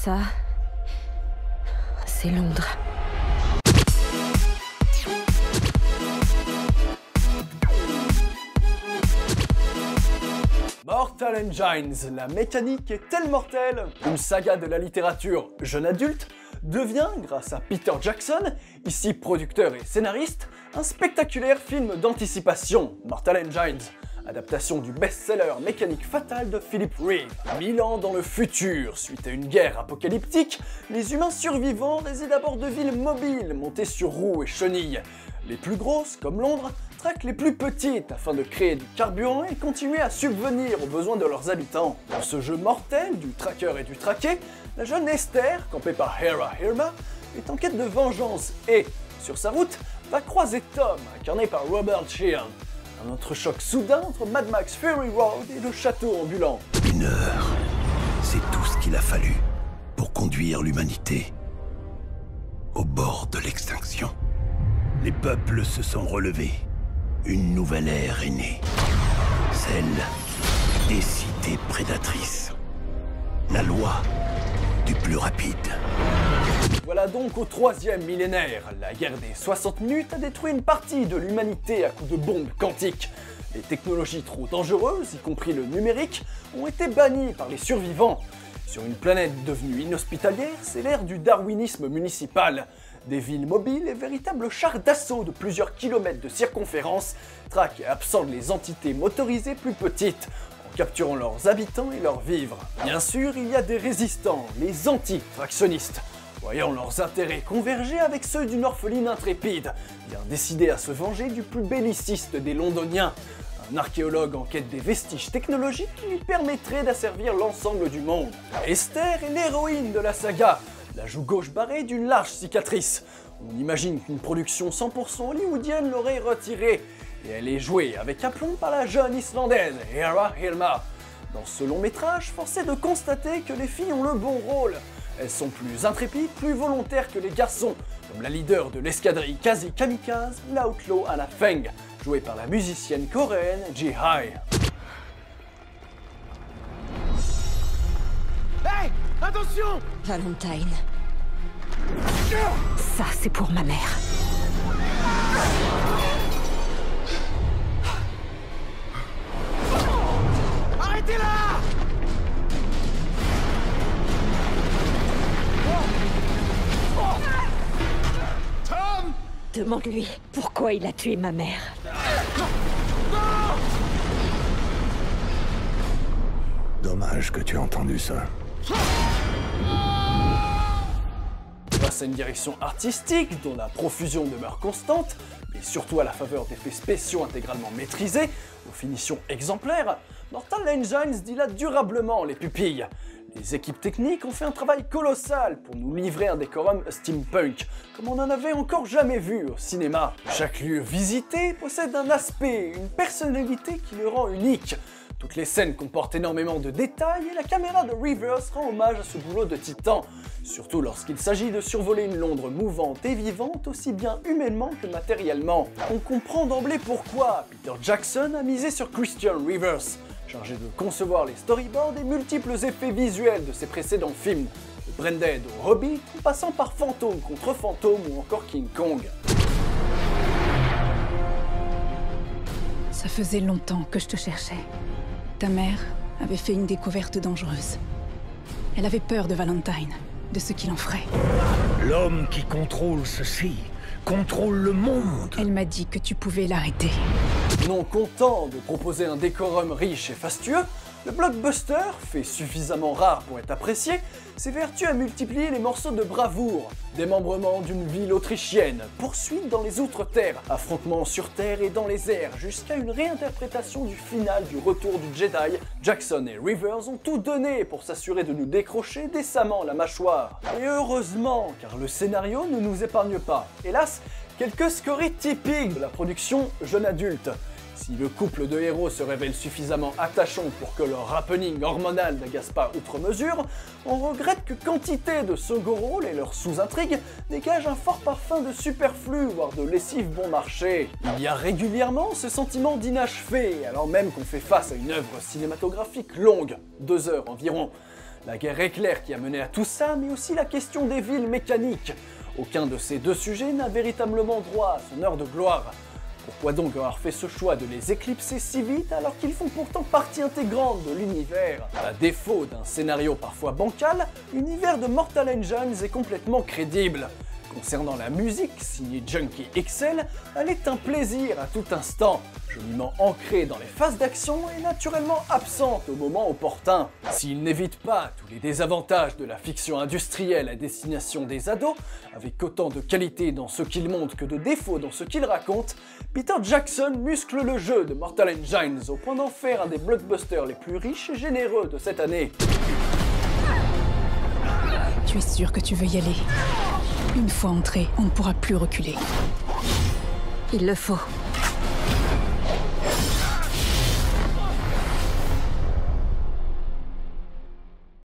Ça, c'est Londres. Mortal Engines, la mécanique est-elle mortelle? Une saga de la littérature jeune adulte devient, grâce à Peter Jackson, ici producteur et scénariste, un spectaculaire film d'anticipation, Mortal Engines, adaptation du best-seller Mécanique fatale de Philip Reeve. 1000 ans dans le futur, suite à une guerre apocalyptique, les humains survivants résident à bord de villes mobiles montées sur roues et chenilles. Les plus grosses, comme Londres, traquent les plus petites afin de créer du carburant et continuer à subvenir aux besoins de leurs habitants. Dans ce jeu mortel du tracker et du traqué, la jeune Esther, campée par Hera Hilma, est en quête de vengeance et, sur sa route, va croiser Tom, incarné par Robert Sheehan. Un autre choc soudain entre Mad Max Fury Road et le château ambulant. 1 heure, c'est tout ce qu'il a fallu pour conduire l'humanité au bord de l'extinction. Les peuples se sont relevés. Une nouvelle ère est née. Celle des cités prédatrices. La loi du plus rapide. Voilà donc au 3e millénaire. La guerre des 60 minutes a détruit une partie de l'humanité à coups de bombes quantiques. Les technologies trop dangereuses, y compris le numérique, ont été bannies par les survivants. Sur une planète devenue inhospitalière, c'est l'ère du darwinisme municipal. Des villes mobiles et véritables chars d'assaut de plusieurs kilomètres de circonférence traquent et absorbent les entités motorisées plus petites, en capturant leurs habitants et leurs vivres. Bien sûr, il y a des résistants, les anti-tractionnistes, voyant leurs intérêts converger avec ceux d'une orpheline intrépide, bien décidée à se venger du plus belliciste des Londoniens, un archéologue en quête des vestiges technologiques qui lui permettraient d'asservir l'ensemble du monde. Esther est l'héroïne de la saga, la joue gauche barrée d'une large cicatrice. On imagine qu'une production 100% hollywoodienne l'aurait retirée, et elle est jouée avec aplomb par la jeune islandaise Hera Hilma. Dans ce long métrage, force est de constater que les filles ont le bon rôle. Elles sont plus intrépides, plus volontaires que les garçons, comme la leader de l'escadrille quasi kamikaze, l'outlaw Anna Feng, jouée par la musicienne coréenne Ji-Hye. Hey! Attention! Valentine. Ça, c'est pour ma mère. Arrêtez-la! Tom! Demande-lui pourquoi il a tué ma mère. Dommage que tu aies entendu ça. Grâce à une direction artistique dont la profusion demeure constante, mais surtout à la faveur d'effets spéciaux intégralement maîtrisés, aux finitions exemplaires, Mortal Engines dilate durablement les pupilles. Les équipes techniques ont fait un travail colossal pour nous livrer un décorum steampunk, comme on n'en avait encore jamais vu au cinéma. Chaque lieu visité possède un aspect, une personnalité qui le rend unique. Toutes les scènes comportent énormément de détails et la caméra de Reeves rend hommage à ce boulot de titan, surtout lorsqu'il s'agit de survoler une Londres mouvante et vivante aussi bien humainement que matériellement. On comprend d'emblée pourquoi Peter Jackson a misé sur Christian Reeves, chargé de concevoir les storyboards et multiples effets visuels de ses précédents films, de Branded au Hobbit, en passant par Fantôme contre Fantôme ou encore King Kong. Ça faisait longtemps que je te cherchais. Ta mère avait fait une découverte dangereuse. Elle avait peur de Valentine, de ce qu'il en ferait. L'homme qui contrôle ceci contrôle le monde. Elle m'a dit que tu pouvais l'arrêter. Non content de proposer un décorum riche et fastueux, le blockbuster, fait suffisamment rare pour être apprécié, s'évertue à multiplier les morceaux de bravoure, démembrement d'une ville autrichienne, poursuite dans les outre-terres, affrontements sur terre et dans les airs, jusqu'à une réinterprétation du final du Retour du Jedi. Jackson et Reeves ont tout donné pour s'assurer de nous décrocher décemment la mâchoire. Et heureusement, car le scénario ne nous épargne pas. Hélas, quelques scories typiques de la production jeune adulte. Si le couple de héros se révèle suffisamment attachant pour que leur happening hormonal n'agace pas outre mesure, on regrette que quantité de second rôles et leurs sous-intrigues dégagent un fort parfum de superflu, voire de lessive bon marché. Il y a régulièrement ce sentiment d'inachevé, alors même qu'on fait face à une œuvre cinématographique longue, 2 heures environ. La guerre éclair qui a mené à tout ça, mais aussi la question des villes mécaniques. Aucun de ces deux sujets n'a véritablement droit à son heure de gloire. Pourquoi donc avoir fait ce choix de les éclipser si vite alors qu'ils font pourtant partie intégrante de l'univers? À défaut d'un scénario parfois bancal, l'univers de Mortal Engines est complètement crédible. Concernant la musique, signée Junkie XL, elle est un plaisir à tout instant, joliment ancrée dans les phases d'action et naturellement absente au moment opportun. S'il n'évite pas tous les désavantages de la fiction industrielle à destination des ados, avec autant de qualité dans ce qu'il montre que de défauts dans ce qu'il raconte, Peter Jackson muscle le jeu de Mortal Engines au point d'en faire un des blockbusters les plus riches et généreux de cette année. Tu es sûr que tu veux y aller? Une fois entré, on ne pourra plus reculer. Il le faut.